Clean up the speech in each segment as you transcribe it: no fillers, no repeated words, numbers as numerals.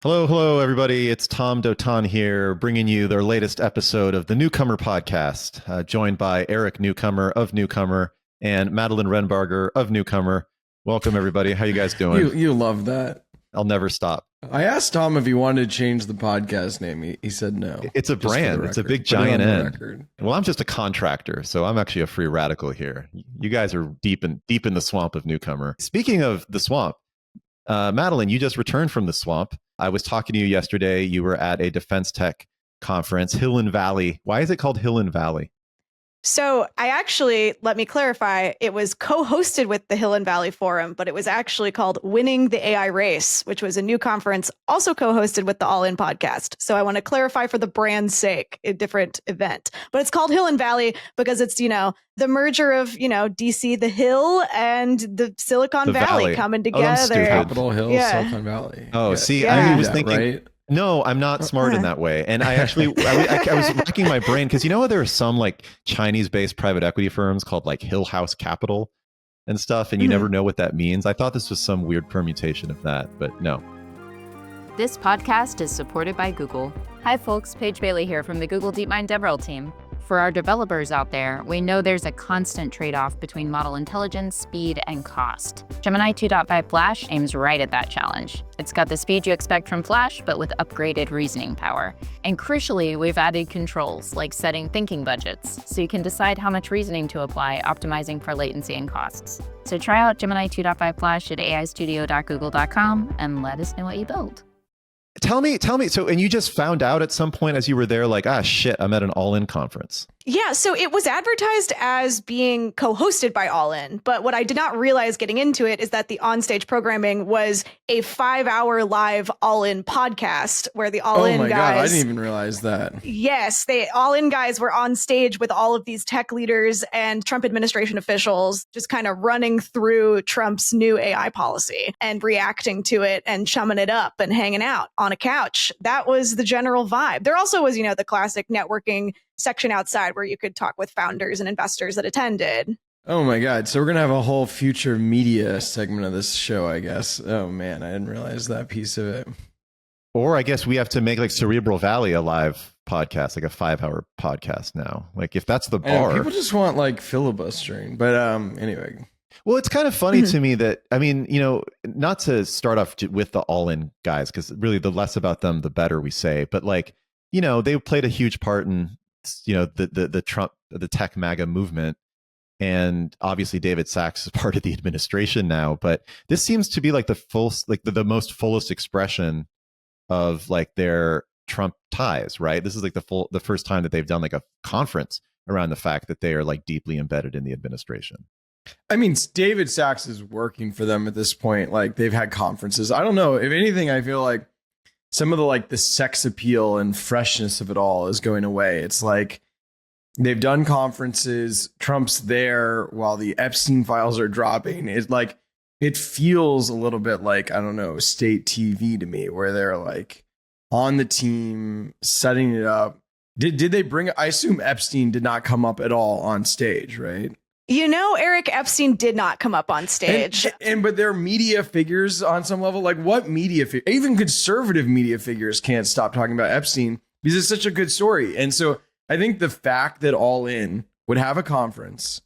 Hello, everybody. It's Tom Dotan here, bringing you their latest episode of the Newcomer Podcast, joined by Eric Newcomer of Newcomer and Madeline Renbarger of Newcomer. Welcome, everybody. How you guys doing? You love that. I'll never stop. I asked Tom if he wanted to change the podcast name. He said no. It's a brand. It's a big giant N. Well, I'm just a contractor, so I'm actually a free radical here. You guys are deep in the swamp of Newcomer. Speaking of the swamp, Madeline, you just returned from the swamp. I was talking to you yesterday. You were at a defense tech conference, Hill and Valley. Why is it called Hill and Valley? So let me clarify, it was co-hosted with the Hill and Valley Forum, but it was actually called Winning the AI Race, which was a new conference also co-hosted with the All In podcast. So I want to clarify for the brand's sake, a different event. But it's called Hill and Valley because it's, the merger of, DC, the Hill, and the Silicon Valley coming together. Capitol Hill, Silicon Valley. Oh, yeah. See, I was thinking... Right? No, I'm not smart in that way. And I actually, I was racking my brain because there are some like Chinese-based private equity firms called like Hill House Capital and stuff, and you never know what that means. I thought this was some weird permutation of that, but no. This podcast is supported by Google. Hi folks, Paige Bailey here from the Google DeepMind DevRel team. For our developers out there, we know there's a constant trade-off between model intelligence, speed, and cost. Gemini 2.5 Flash aims right at that challenge. It's got the speed you expect from Flash, but with upgraded reasoning power. And crucially, we've added controls, like setting thinking budgets, so you can decide how much reasoning to apply, optimizing for latency and costs. So try out Gemini 2.5 Flash at aistudio.google.com and let us know what you build. Tell me. So, and you just found out at some point as you were there, like, shit, I'm at an all-in conference. Yeah, so it was advertised as being co-hosted by All In, but what I did not realize getting into it is that the onstage programming was a 5-hour live All In podcast where the All In guys... Oh my God, I didn't even realize that. Yes, the All In guys were on stage with all of these tech leaders and Trump administration officials just kind of running through Trump's new AI policy and reacting to it and chumming it up and hanging out on a couch. That was the general vibe. There also was, the classic networking section outside where you could talk with founders and investors that attended. Oh my God. So we're going to have a whole future media segment of this show, I guess. Oh man, I didn't realize that piece of it. Or I guess we have to make like Cerebral Valley a live podcast, like a 5-hour podcast now. Like if that's the bar. People just want like filibustering. But anyway. Well, it's kind of funny to me that, not to start off with the all-in guys, because really the less about them, the better we say. But like, they played a huge part in, the Trump, the tech MAGA movement. And obviously David Sachs is part of the administration now. But this seems to be like the most fullest expression of like their Trump ties, right? This is like the first time that they've done like a conference around the fact that they are like deeply embedded in the administration. I mean, David Sachs is working for them at this point. Like they've had conferences. I don't know. If anything, I feel like some of the sex appeal and freshness of it all is going away. It's like they've done conferences. Trump's there while the Epstein files are dropping. It's like it feels a little bit like, I don't know, state TV to me, where they're like on the team setting it up. Did they bring? I assume Epstein did not come up at all on stage, right? Eric Epstein did not come up on stage. But they're media figures on some level. Like what media figure? Even conservative media figures can't stop talking about Epstein because it's such a good story. And so I think the fact that All In would have a conference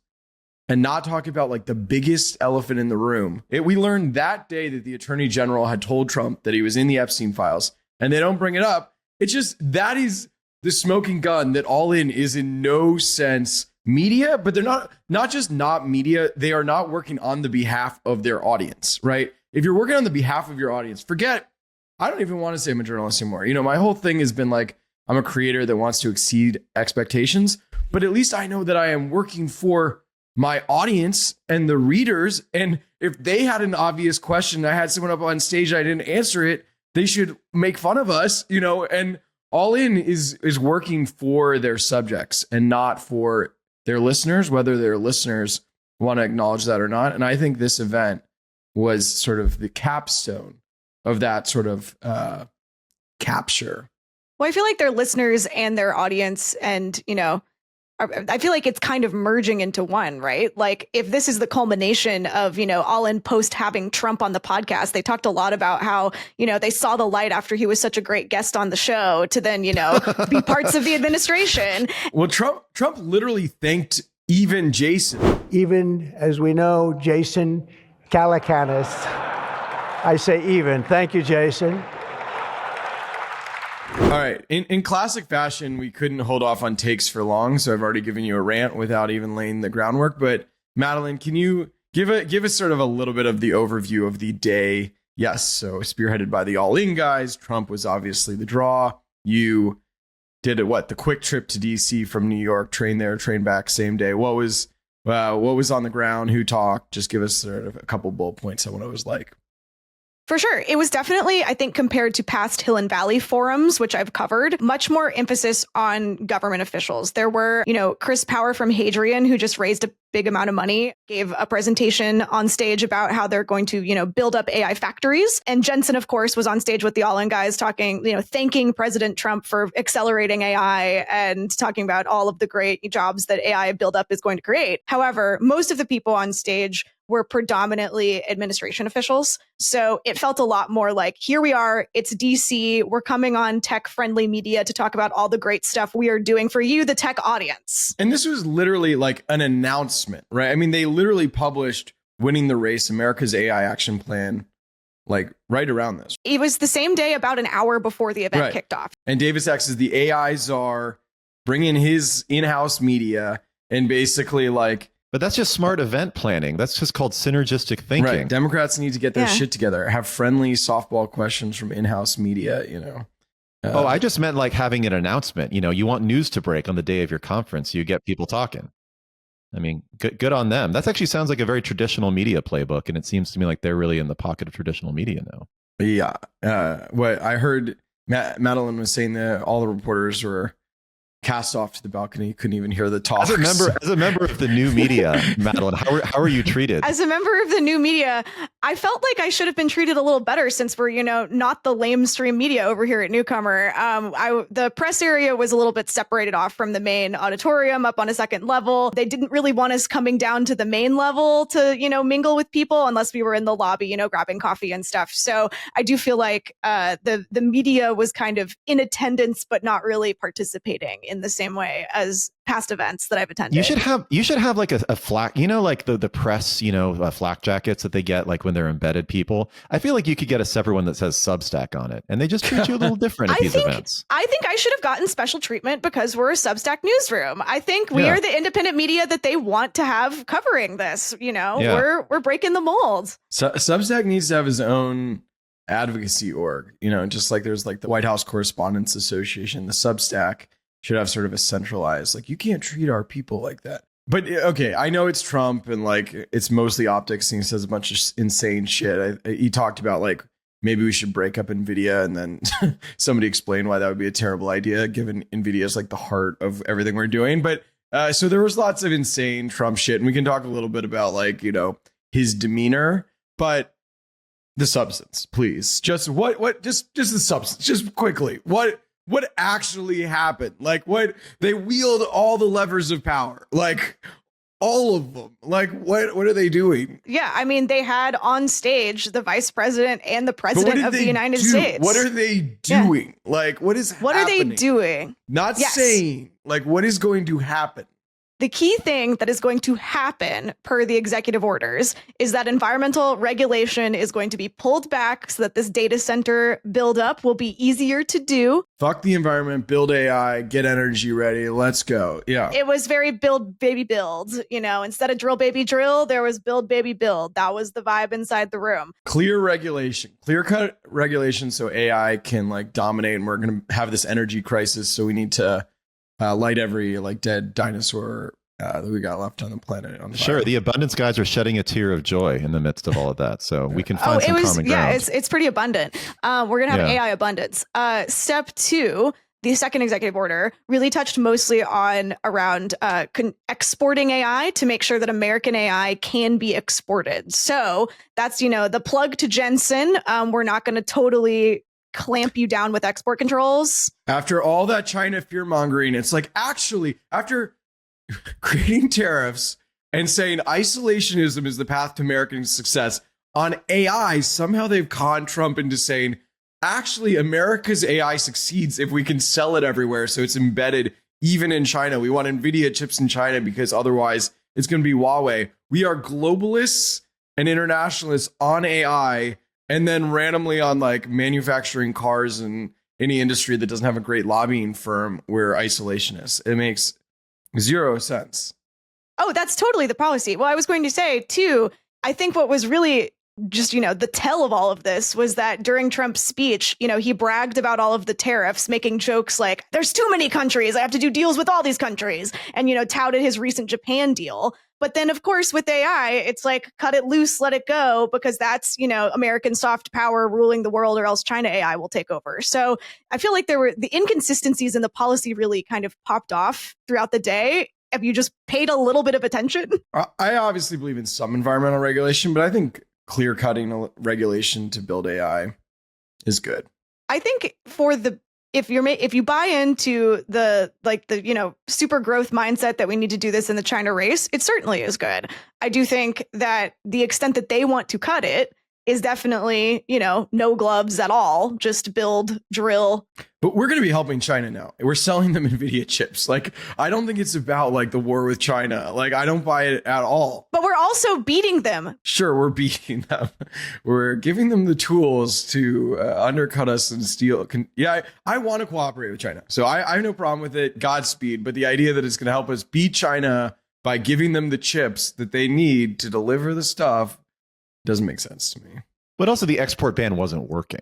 and not talk about like the biggest elephant in the room. We learned that day that the attorney general had told Trump that he was in the Epstein files and they don't bring it up. It's just that is the smoking gun that All In is in no sense media, but they're not just not media. They are not working on the behalf of their audience, right? If you're working on the behalf of your audience, I don't even want to say I'm a journalist anymore. My whole thing has been like, I'm a creator that wants to exceed expectations, but at least I know that I am working for my audience and the readers. And if they had an obvious question, I had someone up on stage, I didn't answer it, they should make fun of us, and All In is working for their subjects and not for their listeners, whether their listeners want to acknowledge that or not. And I think this event was sort of the capstone of that sort of capture. Well, I feel like their listeners and their audience and, I feel like it's kind of merging into one, right? Like if this is the culmination of, All In post having Trump on the podcast, they talked a lot about how, they saw the light after he was such a great guest on the show to then, be parts of the administration. Well, Trump literally thanked even Jason. Even, as we know, Jason Calacanis. I say even. Thank you, Jason. All right. In classic fashion, we couldn't hold off on takes for long, so I've already given you a rant without even laying the groundwork. But Madeline, can you give us sort of a little bit of the overview of the day? Yes, so spearheaded by the All In guys. Trump was obviously the draw. You did the quick trip to DC from New York, train there, train back, same day. What was on the ground? Who talked? Just give us sort of a couple bullet points on what it was like. For sure. It was definitely, I think, compared to past Hill and Valley forums, which I've covered, much more emphasis on government officials. There were, Chris Power from Hadrian, who just raised a big amount of money, gave a presentation on stage about how they're going to, build up AI factories. And Jensen, of course, was on stage with the All In guys talking, thanking President Trump for accelerating AI and talking about all of the great jobs that AI buildup is going to create. However, most of the people on stage were predominantly administration officials. So it felt a lot more like, here we are, it's DC, we're coming on tech-friendly media to talk about all the great stuff we are doing for you, the tech audience. And this was literally like an announcement, right? I mean, they literally published Winning the Race, America's AI Action Plan, like right around this. It was the same day, about an hour before the event kicked off. And Davis X is the AI czar, bringing his in-house media and basically like, but that's just smart event planning. That's just called synergistic thinking. Right. Democrats need to get their shit together. Have friendly softball questions from in-house media, I just meant like having an announcement. You want news to break on the day of your conference. You get people talking. I mean, good on them. That actually sounds like a very traditional media playbook. And it seems to me like they're really in the pocket of traditional media now. Yeah. What I heard, Madeline was saying that all the reporters were cast off to the balcony, couldn't even hear the talks. As a member of the new media, Madeline, how are you treated? As a member of the new media, I felt like I should have been treated a little better since we're, not the lamestream media over here at Newcomer. The press area was a little bit separated off from the main auditorium up on a second level. They didn't really want us coming down to the main level to, mingle with people unless we were in the lobby, grabbing coffee and stuff. So I do feel like the media was kind of in attendance, but not really participating in the same way as past events that I've attended. You should have like a flak, like the press, flak jackets that they get like when they're embedded people. I feel like you could get a separate one that says Substack on it, and they just treat you a little different at these events. I think I should have gotten special treatment because we're a Substack newsroom. I think we are the independent media that they want to have covering this. We're breaking the mold. Substack needs to have his own advocacy org. Just like there's like the White House Correspondents Association, the Substack should have sort of a centralized, like, you can't treat our people like that. But okay, I know it's Trump and like it's mostly optics and he says a bunch of insane shit. He talked about like maybe we should break up NVIDIA, and then somebody explained why that would be a terrible idea given NVIDIA is like the heart of everything we're doing. But so there was lots of insane Trump shit, and we can talk a little bit about like, his demeanor, but the substance, please. Just just the substance, just quickly. What actually happened? Like they wield all the levers of power, like all of them. Like what are they doing? Yeah, I mean, they had on stage the vice president and the president of the United States. What are they doing? Yeah. Like what are they doing? Not saying like what is going to happen. The key thing that is going to happen per the executive orders is that environmental regulation is going to be pulled back so that this data center buildup will be easier to do. Fuck the environment, build AI, get energy ready. Let's go. Yeah. It was very build, baby, build. Instead of drill, baby, drill, there was build, baby, build. That was the vibe inside the room. Clear regulation, clear cut regulation so AI can like dominate, and we're going to have this energy crisis. So we need to light every like dead dinosaur that we got left on the planet on fire. Sure, the abundance guys are shedding a tear of joy in the midst of all of that, so we can find some common ground. Yeah, it's pretty abundant. We're gonna have AI abundance. Step 2, the second executive order, really touched mostly on around exporting AI to make sure that American AI can be exported. So that's the plug to Jensen. We're not going to totally clamp you down with export controls. After all that China fear mongering, it's like actually after creating tariffs and saying isolationism is the path to American success on AI, somehow they've conned Trump into saying, actually, America's AI succeeds if we can sell it everywhere. So it's embedded even in China. We want NVIDIA chips in China because otherwise it's going to be Huawei. We are globalists and internationalists on AI, and then randomly on like manufacturing cars and any industry that doesn't have a great lobbying firm, we're isolationists. It makes zero sense. Oh, that's totally the policy. Well, I was going to say, too, I think what was really just, the tell of all of this was that during Trump's speech, he bragged about all of the tariffs, making jokes like, there's too many countries. I have to do deals with all these countries. And, touted his recent Japan deal. But then, of course, with AI, it's like, cut it loose, let it go, because that's, American soft power ruling the world, or else China AI will take over. So I feel like there were the inconsistencies in the policy really kind of popped off throughout the day. Have you just paid a little bit of attention? I obviously believe in some environmental regulation, but I think clear cutting regulation to build AI is good. I think if you buy into the super growth mindset that we need to do this in the China race, it certainly is good. I do think that the extent that they want to cut it is definitely, no gloves at all, just build, drill. But we're going to be helping China now. We're selling them NVIDIA chips. Like, I don't think it's about like the war with China. Like, I don't buy it at all. But we're also beating them. Sure, we're beating them. We're giving them the tools to undercut us and steal. I want to cooperate with China. So I have no problem with it. Godspeed. But the idea that it's going to help us beat China by giving them the chips that they need to deliver the stuff doesn't make sense to me. But also the export ban wasn't working.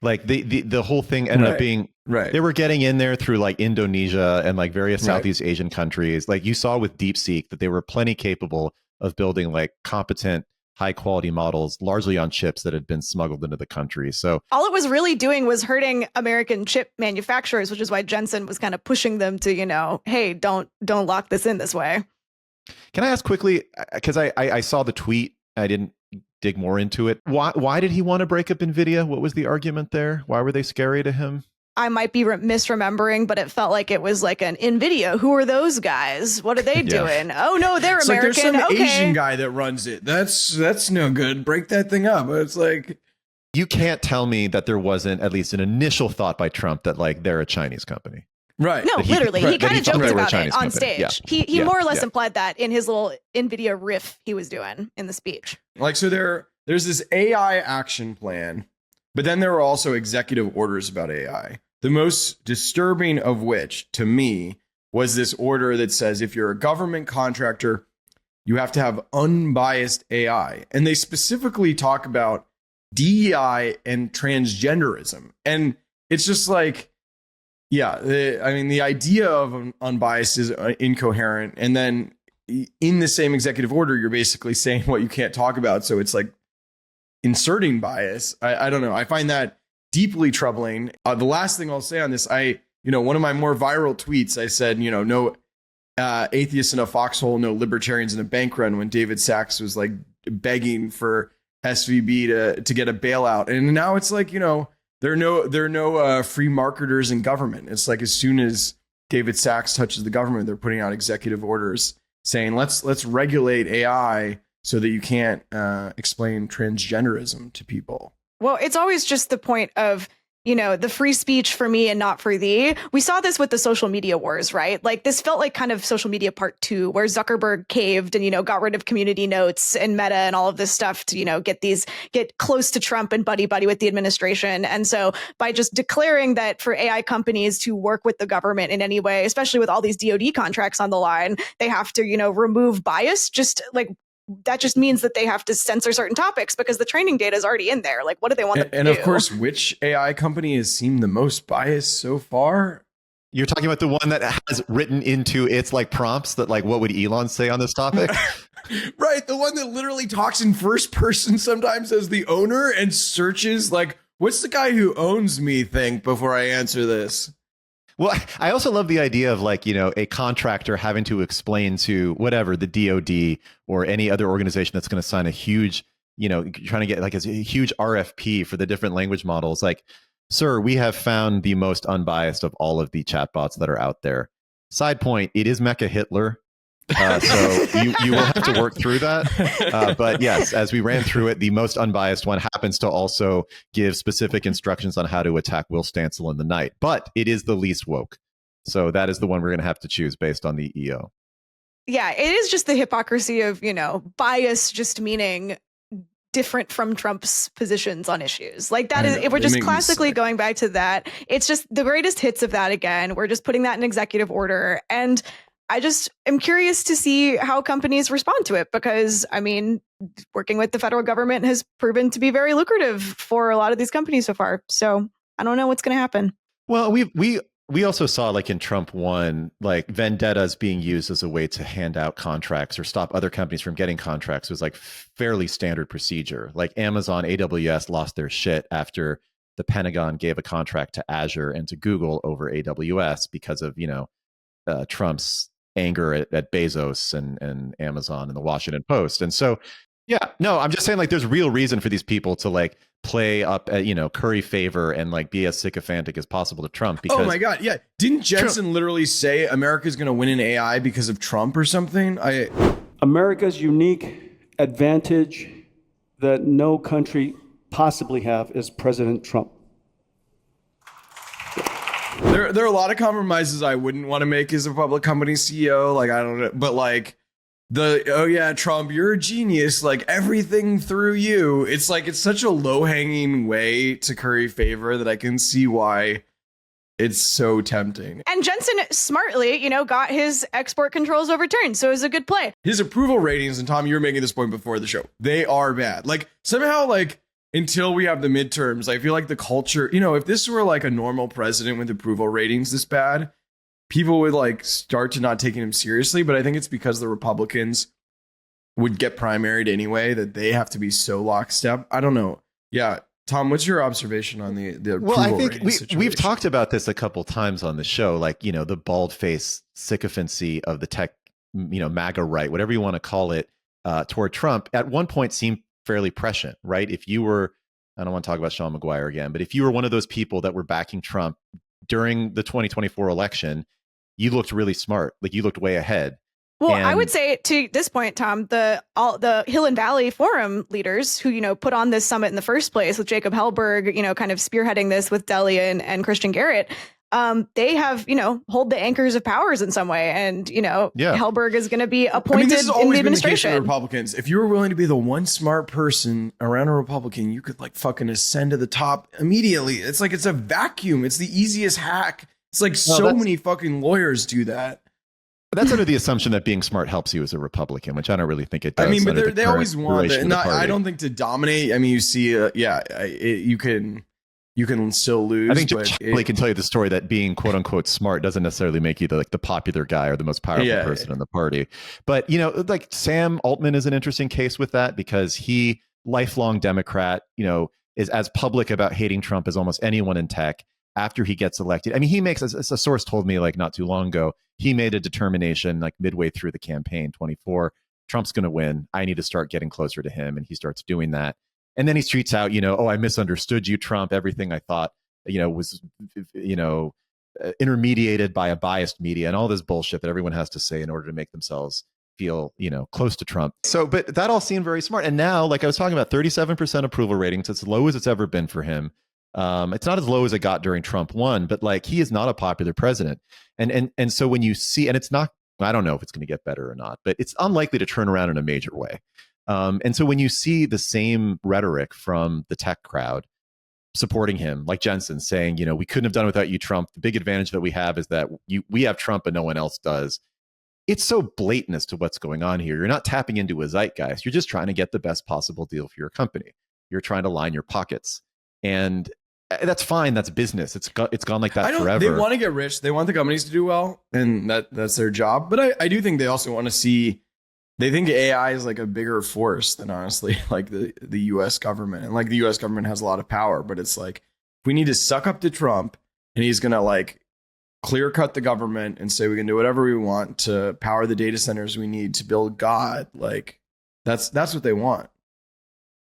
Like the whole thing ended up being, they were getting in there through like Indonesia and like various Southeast Asian countries. Like you saw with DeepSeek that they were plenty capable of building like competent, high quality models, largely on chips that had been smuggled into the country. So all it was really doing was hurting American chip manufacturers, which is why Jensen was kind of pushing them to, hey, don't lock this in this way. Can I ask quickly, because I saw the tweet, I didn't dig more into it. Why did he want to break up NVIDIA? What was the argument there? Why were they scary to him? I might be misremembering, but it felt like it was like an NVIDIA. Who are those guys? What are they doing? Oh no, they're it's American. Like there's some okay. Asian guy that runs it. That's no good. Break that thing up. It's like, you can't tell me that there wasn't at least an initial thought by Trump that like they're a Chinese company. Right. No, literally. He kind of joked about it on company. stage. Yeah. He more or less implied that in his little NVIDIA riff he was doing in the speech. Like, so there's this AI action plan, but then there were also executive orders about AI. The most disturbing of which, to me, was this order that says if you're a government contractor, you have to have unbiased AI. And they specifically talk about DEI and transgenderism. And it's just like, the idea of unbiased is incoherent. And then in the same executive order, you're basically saying what you can't talk about. So it's like inserting bias. I don't know. I find that deeply troubling. The last thing I'll say on this, one of my more viral tweets, I said, no atheists in a foxhole, no libertarians in a bank run, when David Sachs was like begging for SVB to get a bailout. And now it's like, there are no free marketers in government. It's like as soon as David Sachs touches the government, they're putting out executive orders saying, let's regulate AI so that you can't explain transgenderism to people. Well, it's always just the point of, the free speech for me and not for thee. We saw this with the social media wars, right? Like this felt like kind of social media part 2, where Zuckerberg caved and, got rid of community notes and Meta and all of this stuff to, get close to Trump and buddy with the administration. And so by just declaring that for AI companies to work with the government in any way, especially with all these DoD contracts on the line, they have to, remove bias, just like, that just means that they have to censor certain topics because the training data is already in there. Like, what do they want them to do? And of course, which AI company has seemed the most biased so far? You're talking about the one that has written into its like prompts that like, what would Elon say on this topic? Right. The one that literally talks in first person sometimes as the owner and searches like, what's the guy who owns me think before I answer this? Well, I also love the idea of like, a contractor having to explain to whatever, the DoD or any other organization that's going to sign a huge, trying to get like a huge RFP for the different language models. Like, sir, we have found the most unbiased of all of the chatbots that are out there. Side point, it is Mecha Hitler. So you will have to work through that. But yes, as we ran through it, the most unbiased one happens to also give specific instructions on how to attack Will Stancil in the night. But it is the least woke. So that is the one we're going to have to choose based on the EO. Yeah, it is just the hypocrisy of, bias just meaning different from Trump's positions on issues. Like that is, if we're just classically going back to that, it's just the greatest hits of that again. We're just putting that in executive order. And I just am curious to see how companies respond to it, because working with the federal government has proven to be very lucrative for a lot of these companies so far. So I don't know what's going to happen. Well, we also saw, like in Trump 1, like vendettas being used as a way to hand out contracts or stop other companies from getting contracts. It was like fairly standard procedure. Like Amazon, AWS lost their shit after the Pentagon gave a contract to Azure and to Google over AWS because of, Trump's anger at Bezos and Amazon and the Washington Post. And so, yeah, no, I'm just saying, like, there's real reason for these people to like play up at, curry favor and like be as sycophantic as possible to Trump. Because, oh my God. Yeah. Didn't Jensen literally say America's going to win in AI because of Trump or something? America's unique advantage that no country possibly have is President Trump. There are a lot of compromises I wouldn't want to make as a public company CEO. Like, I don't know, but like Trump, you're a genius. Like everything through you. It's like, it's such a low hanging way to curry favor that I can see why it's so tempting. And Jensen smartly, got his export controls overturned. So it was a good play. His approval ratings, and Tom, you were making this point before the show, they are bad. Like somehow, like, until we have the midterms, I feel like the culture, if this were like a normal president with approval ratings this bad, people would like start to not taking him seriously. But I think it's because the Republicans would get primaried anyway that they have to be so lockstep. I don't know. Yeah. Tom, what's your observation on the approval Well, I think we've situation? talked about this a couple times on the show, like, the bald face sycophancy of the tech, MAGA right, whatever you want to call it, toward Trump at one point seemed fairly prescient, right? If you were, I don't want to talk about Sean McGuire again, but if you were one of those people that were backing Trump during the 2024 election, you looked really smart. Like you looked way ahead. Well, I would say to this point, Tom, the Hill and Valley Forum leaders who, put on this summit in the first place with Jacob Hellberg, kind of spearheading this with Delia and Christian Garrett, they have, hold the anchors of powers in some way. And, Hellberg is going to be appointed this has in always the been the case administration. for Republicans. If you were willing to be the one smart person around a Republican, you could like fucking ascend to the top immediately. It's like, it's a vacuum. It's the easiest hack. It's like many fucking lawyers do that. That's under the assumption that being smart helps you as a Republican, which I don't really think it does. I mean, but they always want that. I don't think to dominate. I mean, you see, you can still lose. I think Josh Hawley can tell you the story that being quote unquote smart doesn't necessarily make you the popular guy or the most powerful person in the party. But, like Sam Altman is an interesting case with that because he, lifelong Democrat, is as public about hating Trump as almost anyone in tech. After he gets elected, I mean, he makes, as a source told me like not too long ago, he made a determination like midway through the campaign, 24, Trump's going to win. I need to start getting closer to him. And he starts doing that. And then he tweets out, I misunderstood you, Trump. Everything I thought, was, intermediated by a biased media and all this bullshit that everyone has to say in order to make themselves feel, close to Trump. So, but that all seemed very smart. And now, like I was talking about, 37% approval ratings. It's as low as it's ever been for him. It's not as low as it got during Trump 1, but like he is not a popular president. And so when you see, and it's not, I don't know if it's going to get better or not, but it's unlikely to turn around in a major way. And so when you see the same rhetoric from the tech crowd supporting him, like Jensen saying, we couldn't have done it without you, Trump. The big advantage that we have is that we have Trump but no one else does. It's so blatant as to what's going on here. You're not tapping into a zeitgeist. You're just trying to get the best possible deal for your company. You're trying to line your pockets. And that's fine. That's business. It's gone like that forever. They want to get rich. They want the companies to do well, and that's their job. But I do think they also want to see. They think AI is like a bigger force than honestly like the U.S. government, and like the U.S. government has a lot of power. But it's like we need to suck up to Trump, and he's gonna like clear cut the government and say we can do whatever we want to power the data centers we need to build God. Like that's what they want.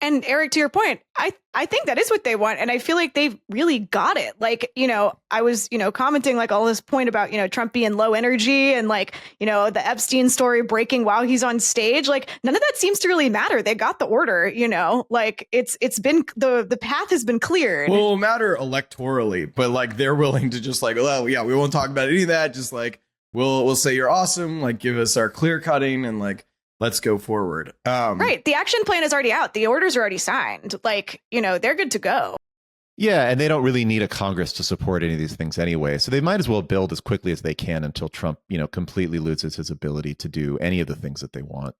And Eric, to your point, I think that is what they want. And I feel like they've really got it. Like, I was, commenting like all this point about, Trump being low energy and like, the Epstein story breaking while he's on stage. Like none of that seems to really matter. They got the order, like it's been the path has been cleared. Well, it'll matter electorally, but like they're willing to just like, well, yeah, we won't talk about any of that. Just like, we'll say you're awesome. Like give us our clear cutting and like, let's go forward. Right. The action plan is already out. The orders are already signed. Like, they're good to go. Yeah, and they don't really need a Congress to support any of these things anyway. So they might as well build as quickly as they can until Trump, completely loses his ability to do any of the things that they want.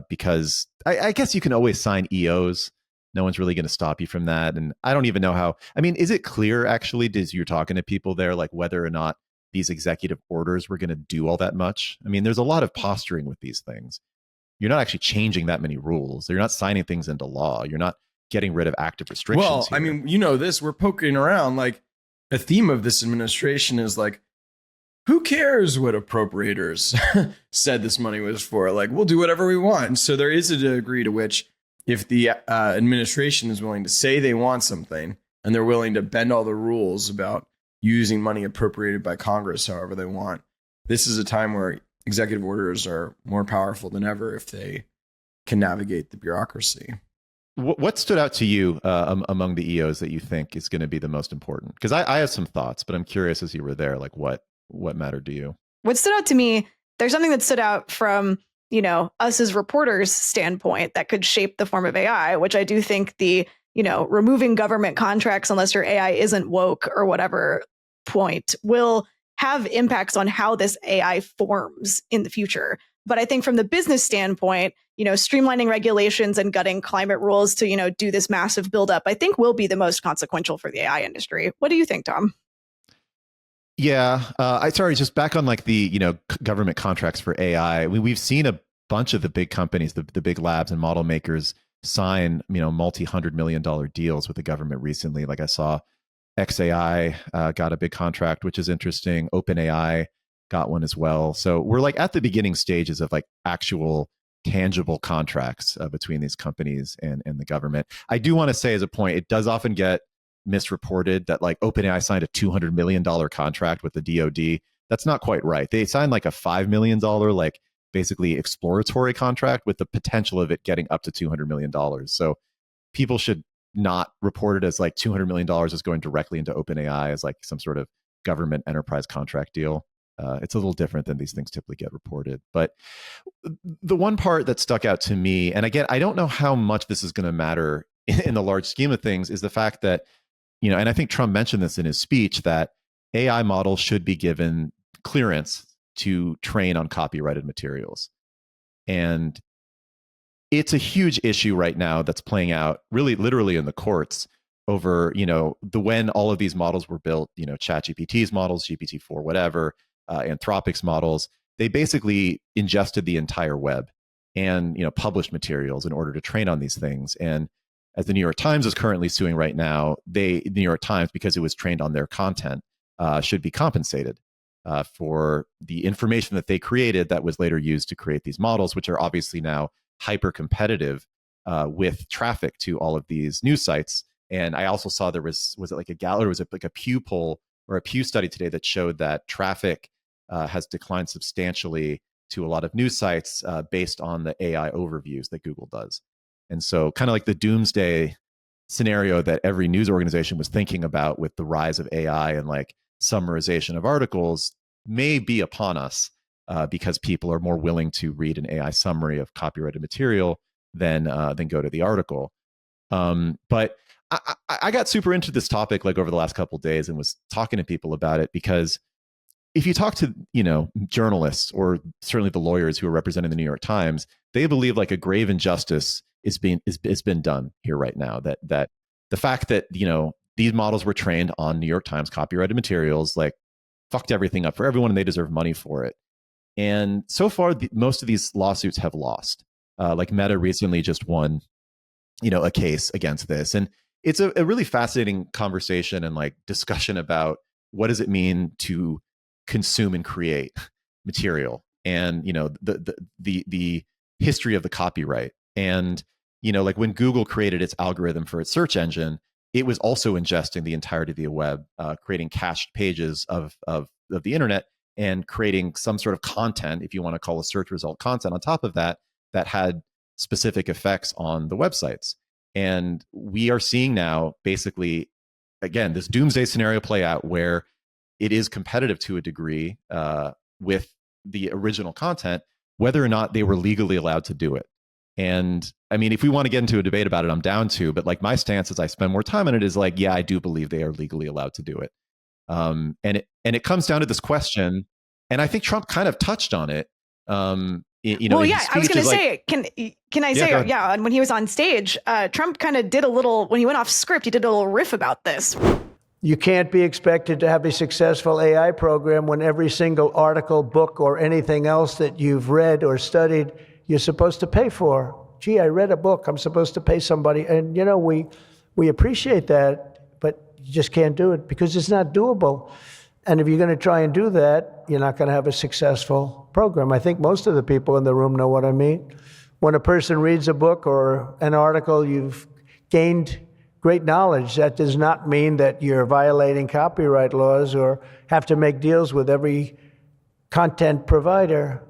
Because I guess you can always sign EOs. No one's really going to stop you from that. And I don't even know how. I mean, is it clear actually, as you're talking to people there, like whether or not these executive orders were going to do all that much? I mean, there's a lot of posturing with these things. You're not actually changing that many rules. You're not signing things into law. You're not getting rid of active restrictions. Well, here. I mean, this, we're poking around. Like a theme of this administration is like, who cares what appropriators said this money was for? Like, we'll do whatever we want. And so there is a degree to which if the administration is willing to say they want something and they're willing to bend all the rules about using money appropriated by Congress however they want, this is a time where executive orders are more powerful than ever if they can navigate the bureaucracy. What stood out to you among the EOs that you think is going to be the most important? Because I have some thoughts, but I'm curious as you were there, like what mattered to you? What stood out to me, there's something that stood out from, us as reporters' standpoint that could shape the form of AI, which I do think the, removing government contracts unless your AI isn't woke or whatever point will have impacts on how this AI forms in the future. But I think from the business standpoint, streamlining regulations and gutting climate rules to, do this massive buildup, I think will be the most consequential for the AI industry. What do you think, Tom? Yeah, just back on like the, government contracts for AI. We've seen a bunch of the big companies, the big labs and model makers sign, multi-$100 million deals with the government recently. Like I saw XAI got a big contract, which is interesting. OpenAI got one as well. So we're like at the beginning stages of like actual tangible contracts between these companies and the government. I do want to say as a point, it does often get misreported that like OpenAI signed a $200 million contract with the DoD. That's not quite right. They signed like a $5 million, like basically exploratory contract with the potential of it getting up to $200 million. So people should not report it as like $200 million is going directly into OpenAI as like some sort of government enterprise contract deal. It's a little different than these things typically get reported. But the one part that stuck out to me, and again, I don't know how much this is going to matter in the large scheme of things, is the fact that, and I think Trump mentioned this in his speech, that AI models should be given clearance to train on copyrighted materials. And it's a huge issue right now that's playing out really literally in the courts over, when all of these models were built, ChatGPT's models, GPT-4, whatever, Anthropic's models, they basically ingested the entire web and, published materials in order to train on these things. And as the New York Times is currently suing right now, the New York Times, because it was trained on their content, should be compensated for the information that they created that was later used to create these models, which are obviously now hyper competitive with traffic to all of these news sites. And I also saw there was it like a Gallup, or was it like a Pew poll or a Pew study today that showed that traffic has declined substantially to a lot of news sites based on the AI overviews that Google does. And so kind of like the doomsday scenario that every news organization was thinking about with the rise of AI and like summarization of articles may be upon us because people are more willing to read an AI summary of copyrighted material than go to the article. But I got super into this topic like over the last couple of days and was talking to people about it, because if you talk to, journalists or certainly the lawyers who are representing the New York Times, they believe like a grave injustice is been done here right now. That the fact that, these models were trained on New York Times copyrighted materials, like fucked everything up for everyone, and they deserve money for it. And so far, most of these lawsuits have lost. Like Meta recently just won, a case against this. And it's a really fascinating conversation and like discussion about what does it mean to consume and create material, and the history of the copyright. And like when Google created its algorithm for its search engine, it was also ingesting the entirety of the web, creating cached pages of the internet and creating some sort of content, if you want to call a search result content on top of that, that had specific effects on the websites. And we are seeing now, basically, again, this doomsday scenario play out where it is competitive to a degree with the original content, whether or not they were legally allowed to do it. And I mean, if we want to get into a debate about it, I'm down to, but like my stance as I spend more time on it is like, yeah, I do believe they are legally allowed to do it. And it comes down to this question, and I think Trump kind of touched on it. Well, yeah, I was going to say, can I say, yeah, and when he was on stage, Trump kind of did a little, when he went off script, he did a little riff about this. You can't be expected to have a successful AI program when every single article, book, or anything else that you've read or studied, you're supposed to pay for. Gee, I read a book, I'm supposed to pay somebody. And, we appreciate that, but you just can't do it because it's not doable. And if you're going to try and do that, you're not going to have a successful program. I think most of the people in the room know what I mean. When a person reads a book or an article, you've gained great knowledge. That does not mean that you're violating copyright laws or have to make deals with every content provider.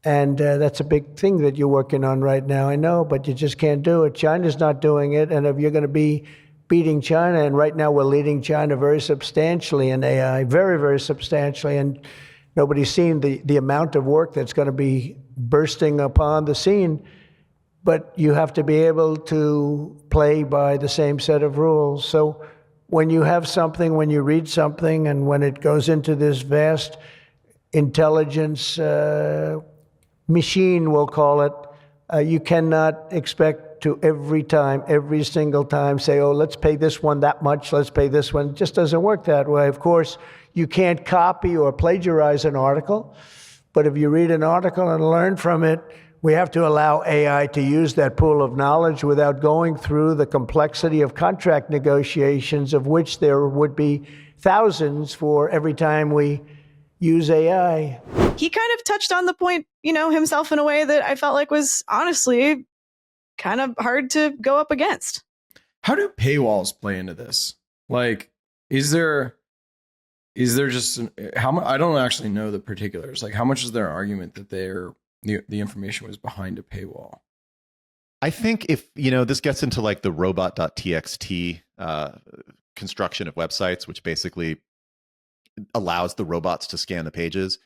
And that's a big thing that you're working on right now, I know, but you just can't do it. China's not doing it. And if you're going to be beating China, and right now we're leading China very substantially in AI, very, very substantially, and nobody's seen the amount of work that's going to be bursting upon the scene. But you have to be able to play by the same set of rules. So when you have something, when you read something, and when it goes into this vast intelligence machine, we'll call it, you cannot expect to every single time say, oh, let's pay this one that much, let's pay this one. It just doesn't work that way. Of course, you can't copy or plagiarize an article, but if you read an article and learn from it, we have to allow AI to use that pool of knowledge without going through the complexity of contract negotiations, of which there would be thousands for every time we use AI. He kind of touched on the point, himself in a way that I felt like was honestly kind of hard to go up against. How do paywalls play into this? Like, is there just how much? I don't actually know the particulars. Like, how much is their argument that the information was behind a paywall? I think if, this gets into like the robot.txt construction of websites, which basically allows the robots to scan the pages.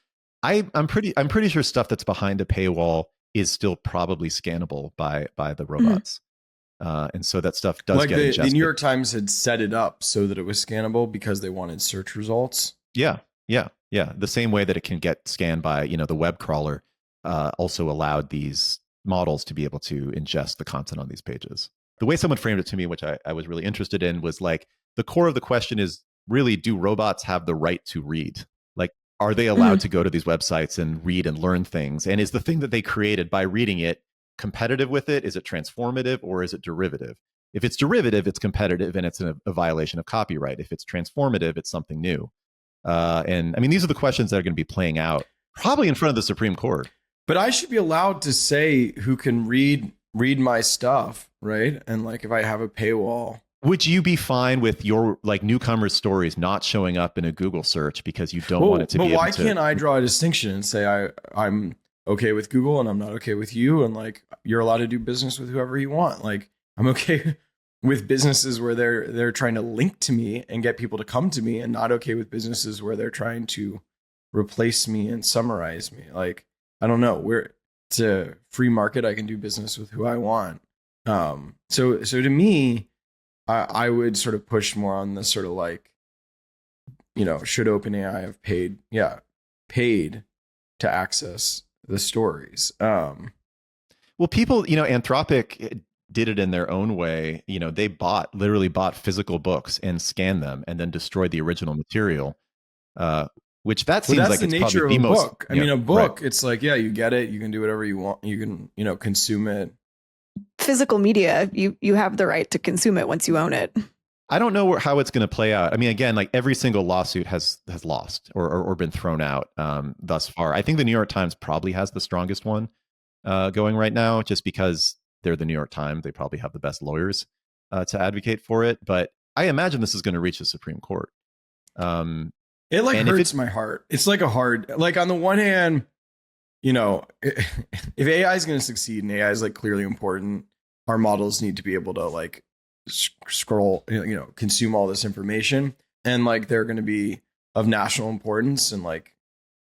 I'm pretty sure stuff that's behind a paywall is still probably scannable by the robots. And so that stuff does get ingested. The New York Times had set it up so that it was scannable because they wanted search results. Yeah. The same way that it can get scanned by, the web crawler also allowed these models to be able to ingest the content on these pages. The way someone framed it to me, which I was really interested in, was like, the core of the question is really, do robots have the right to read? Like, are they allowed to go to these websites and read and learn things? And is the thing that they created by reading it competitive with it? Is it transformative or is it derivative? If it's derivative, it's competitive and it's a violation of copyright. If it's transformative, it's something new. And I mean, these are the questions that are going to be playing out probably in front of the Supreme Court. But I should be allowed to say who can read my stuff, right? And like, if I have a paywall. Would you be fine with your like newcomer stories not showing up in a Google search because you don't want it to be able to? But why can't I draw a distinction and say I'm okay with Google and I'm not okay with you, and like, you're allowed to do business with whoever you want? Like, I'm okay with businesses where they're trying to link to me and get people to come to me, and not okay with businesses where they're trying to replace me and summarize me. Like, I don't know. It's a free market. I can do business with who I want. So to me, I would sort of push more on the sort of like, should OpenAI have paid to access the stories? Well, people, Anthropic did it in their own way. They literally bought physical books and scanned them and then destroyed the original material. Which that seems like it's nature probably of the a most. Book. I mean, a book, right. It's like, yeah, you get it. You can do whatever you want. You can, consume it. Physical media, you have the right to consume it once you own it. I don't know how it's going to play out. I mean, again, like every single lawsuit has lost or been thrown out thus far. I think the New York Times probably has the strongest one going right now, just because they're the New York Times. They probably have the best lawyers to advocate for it. But I imagine this is going to reach the Supreme Court. It like hurts my heart. It's like a hard, like on the one hand, you know, if AI is going to succeed and AI is like clearly important, our models need to be able to like scroll, you know, consume all this information, and like they're going to be of national importance, and like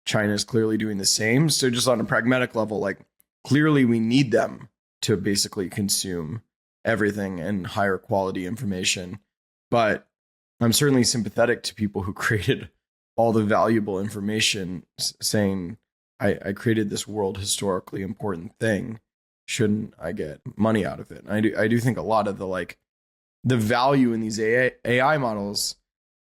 China is clearly doing the same. So just on a pragmatic level, like clearly we need them to basically consume everything and higher quality information. But I'm certainly sympathetic to people who created all the valuable information, saying, I created this world historically important thing. Shouldn't I get money out of it? And I do think a lot of the value in these AI models,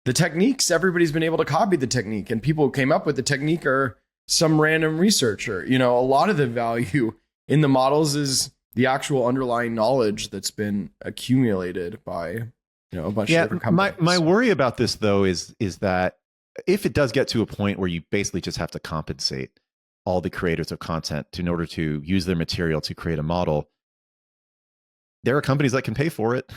the techniques, everybody's been able to copy the technique, and people who came up with the technique are some random researcher. You know, a lot of the value in the models is the actual underlying knowledge that's been accumulated by, you know, a bunch of different companies. My worry about this though is that if it does get to a point where you basically just have to compensate all the creators of content in order to use their material to create a model, there are companies that can pay for it.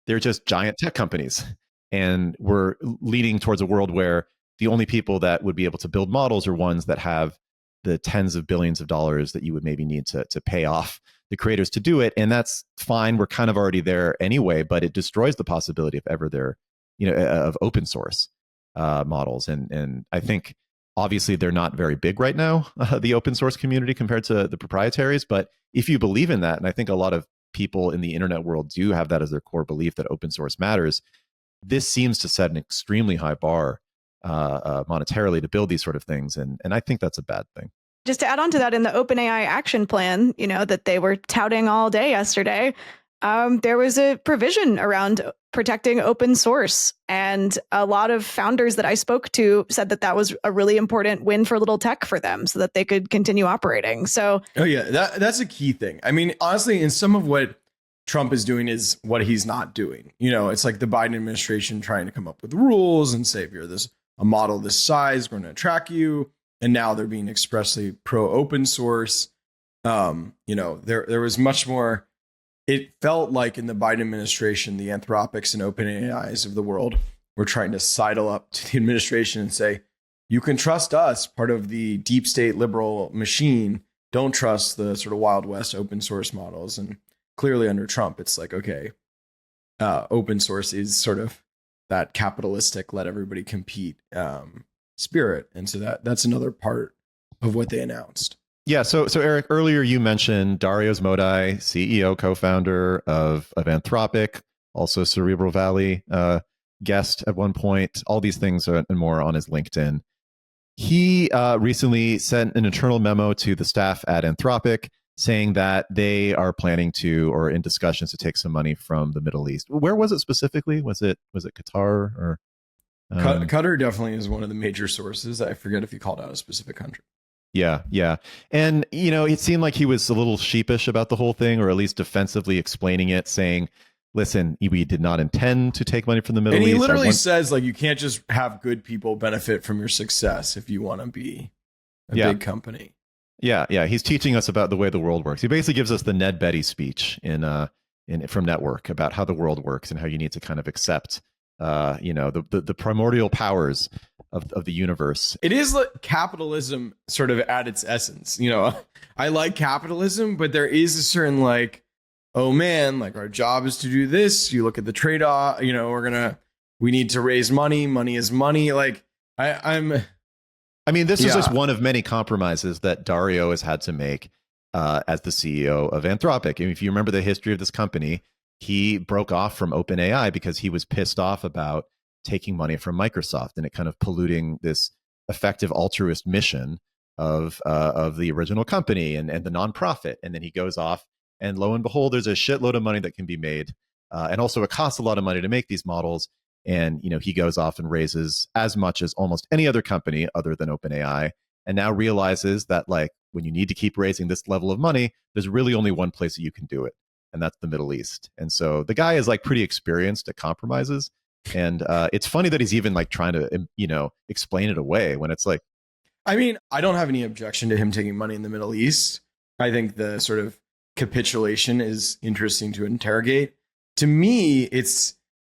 They're just giant tech companies. And we're leading towards a world where the only people that would be able to build models are ones that have the tens of billions of dollars that you would maybe need to pay off the creators to do it. And that's fine. We're kind of already there anyway, but it destroys the possibility of ever there, you know, of open source models. And I think obviously they're not very big right now, the open source community compared to the proprietaries. But if you believe in that, and I think a lot of people in the internet world do have that as their core belief that open source matters, this seems to set an extremely high bar monetarily to build these sort of things. And I think that's a bad thing. Just to add on to that, in the OpenAI action plan, you know, that they were touting all day yesterday, there was a provision around protecting open source. And a lot of founders that I spoke to said that that was a really important win for little tech for them so that they could continue operating. So, oh yeah, that's a key thing. I mean, honestly, in some of what Trump is doing is what he's not doing. You know, it's like the Biden administration trying to come up with rules and say, if you're a model this size, we're going to track you. And now they're being expressly pro open source. You know, there was much more. It felt like in the Biden administration, the Anthropics and OpenAIs of the world were trying to sidle up to the administration and say, you can trust us, part of the deep state liberal machine. Don't trust the sort of Wild West open source models. And clearly under Trump, it's like, okay, open source is sort of that capitalistic, let everybody compete spirit. And so that's another part of what they announced. Yeah. So Eric, earlier you mentioned Dario Modi, CEO, co-founder of Anthropic, also Cerebral Valley guest at one point, all these things and more on his LinkedIn. He recently sent an internal memo to the staff at Anthropic saying that they are planning to, or in discussions to take some money from the Middle East. Where was it specifically? Was it Qatar or? Qatar definitely is one of the major sources. I forget if he called out a specific country. Yeah. And, you know, it seemed like he was a little sheepish about the whole thing, or at least defensively explaining it, saying, listen, we did not intend to take money from the Middle East. And he literally says, like, you can't just have good people benefit from your success if you want to be a big company. Yeah. He's teaching us about the way the world works. He basically gives us the Ned Betty speech from Network about how the world works and how you need to kind of accept the primordial powers of the universe. It is like capitalism sort of at its essence. You know, I like capitalism, but there is a certain like, oh man, like our job is to do this. You look at the trade-off, you know, we need to raise money. Money is money. Like I mean, this is just one of many compromises that Dario has had to make as the CEO of Anthropic. And if you remember the history of this company, he broke off from OpenAI because he was pissed off about taking money from Microsoft and it kind of polluting this effective altruist mission of the original company and the nonprofit. And then he goes off, and lo and behold, there's a shitload of money that can be made, and also it costs a lot of money to make these models. And you know, he goes off and raises as much as almost any other company other than OpenAI, and now realizes that like when you need to keep raising this level of money, there's really only one place that you can do it, and that's the Middle East. And so the guy is like pretty experienced at compromises. And it's funny that he's even like trying to, you know, explain it away when it's like, I mean, I don't have any objection to him taking money in the Middle East. I think the sort of capitulation is interesting to interrogate. To me, it's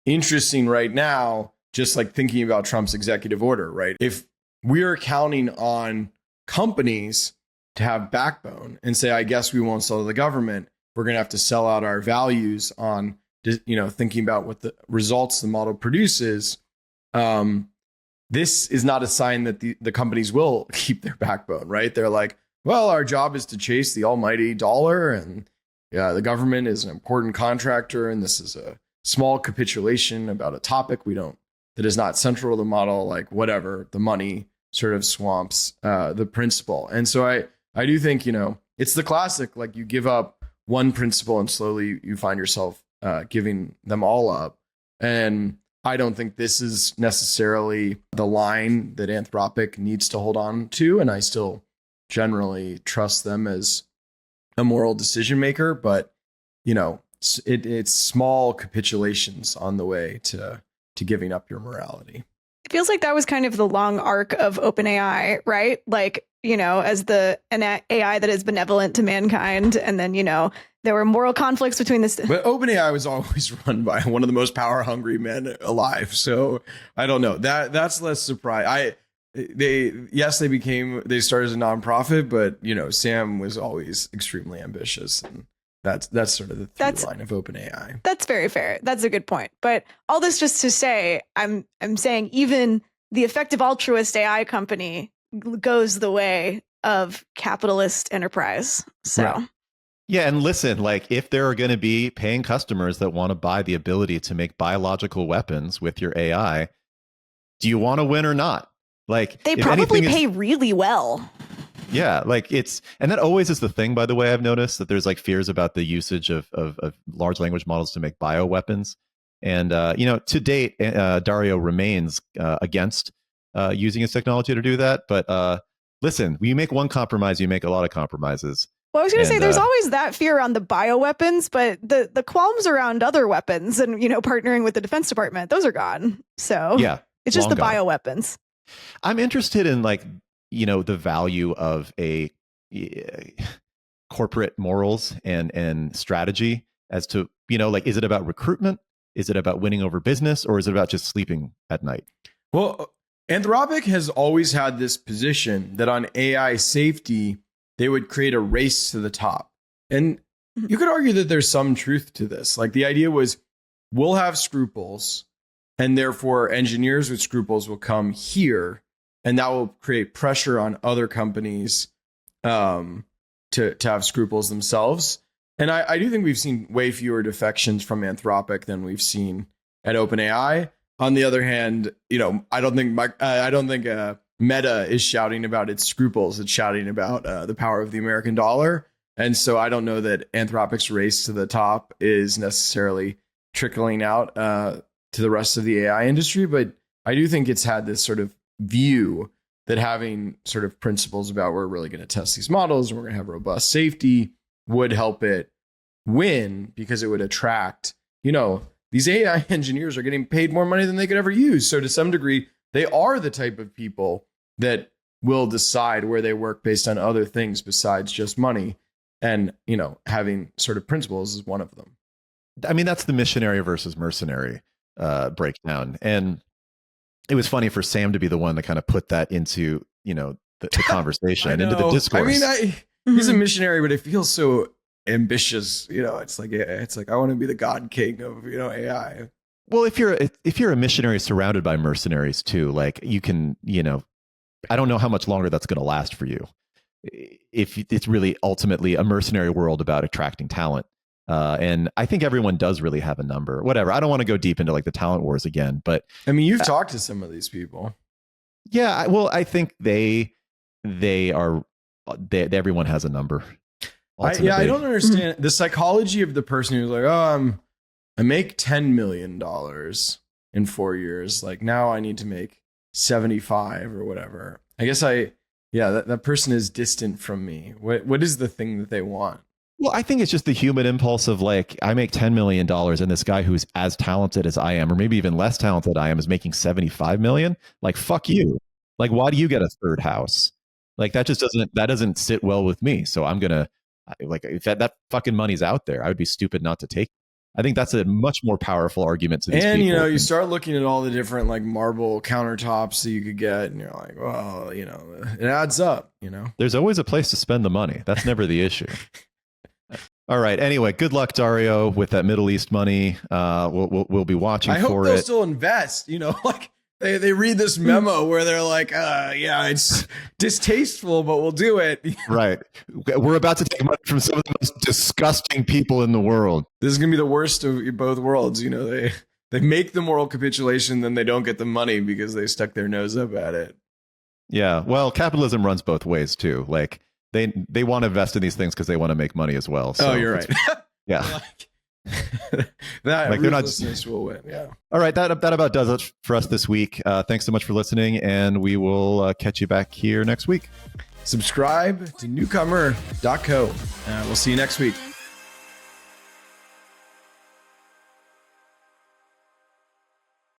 interesting right now, just like thinking about Trump's executive order, right? If we're counting on companies to have backbone and say, I guess we won't sell to the government, we're going to have to sell out our values on, thinking about what the results the model produces. This is not a sign that the companies will keep their backbone, right? They're like, well, our job is to chase the almighty dollar, and the government is an important contractor, and this is a small capitulation about a topic that is not central to the model, like whatever, the money sort of swamps the principle. And so I do think, it's the classic, like you give up one principle and slowly you find yourself giving them all up. And I don't think this is necessarily the line that Anthropic needs to hold on to. And I still generally trust them as a moral decision maker, but it's small capitulations on the way to giving up your morality. It feels like that was kind of the long arc of OpenAI, right? Like, as an AI that is benevolent to mankind. And then, there were moral conflicts between this. But OpenAI was always run by one of the most power hungry men alive. So I don't know, that's less surprise. They started as a nonprofit, but Sam was always extremely ambitious, and that's sort of the through line of OpenAI. That's very fair. That's a good point. But all this just to say, I'm saying even the effective altruist AI company goes the way of capitalist enterprise. So. Right. Yeah, and listen, like if there are going to be paying customers that want to buy the ability to make biological weapons with your AI, do you want to win or not? Like they probably pay really well. Yeah, like and that always is the thing, by the way. I've noticed that there's like fears about the usage of large language models to make bioweapons. And, to date, Dario remains against using his technology to do that. But listen, when you make one compromise, you make a lot of compromises. Well, I was going to say there's always that fear on the bioweapons, but the qualms around other weapons and, partnering with the Defense Department, those are gone. So yeah, it's just the bioweapons. I'm interested in the value of a corporate morals and strategy as to, is it about recruitment? Is it about winning over business, or is it about just sleeping at night? Well, Anthropic has always had this position that on AI safety, they would create a race to the top. And you could argue that there's some truth to this. Like the idea was, we'll have scruples, and therefore engineers with scruples will come here, and that will create pressure on other companies to have scruples themselves. And I do think we've seen way fewer defections from Anthropic than we've seen at OpenAI. On the other hand, I don't think Meta is shouting about its scruples. It's shouting about the power of the American dollar. And so I don't know that Anthropic's race to the top is necessarily trickling out to the rest of the AI industry. But I do think it's had this sort of view that having sort of principles about we're really going to test these models and we're going to have robust safety would help it win, because it would attract, these AI engineers are getting paid more money than they could ever use. So to some degree, they are the type of people that will decide where they work based on other things besides just money. And, having sort of principles is one of them. I mean, that's the missionary versus mercenary breakdown. And it was funny for Sam to be the one to kind of put that into, the conversation, into the discourse. I mean, he's a missionary, but it feels so ambitious. It's like I want to be the God King of, AI. Well, if you're a missionary surrounded by mercenaries too, like you can, I don't know how much longer that's going to last for you. If it's really ultimately a mercenary world about attracting talent. And I think everyone does really have a number. Whatever. I don't want to go deep into like the talent wars again, but I mean, you've talked to some of these people. Yeah, well, I think everyone has a number. I don't understand the psychology of the person who's like, I make $10 million in 4 years. Like now I need to make 75 or whatever. I guess that person is distant from me. What is the thing that they want? Well, I think it's just the human impulse of like, I make $10 million and this guy who's as talented as I am, or maybe even less talented I am, is making 75 million. Like, fuck you. Like, why do you get a third house? Like that doesn't sit well with me. So I'm going Like if that fucking money's out there, I would be stupid not to take it. I think that's a much more powerful argument to these and people. you start looking at all the different like marble countertops that you could get, and you're like, well, it adds up. There's always a place to spend the money. That's never the issue. All right. Anyway, good luck, Dario, with that Middle East money. We'll be watching for it. I hope they'll still invest. Like they read this memo where they're like, yeah, it's distasteful, but we'll do it. Right. We're about to take money from some of the most disgusting people in the world. This is gonna be the worst of both worlds. They make the moral capitulation, then they don't get the money because they stuck their nose up at it. Yeah. Well, capitalism runs both ways too. Like they want to invest in these things because they want to make money as well. So you're right. Yeah. That like ruthlessness will win. Yeah. All right. That about does it for us this week. Thanks so much for listening, and we will catch you back here next week. Subscribe to newcomer.co. We'll see you next week.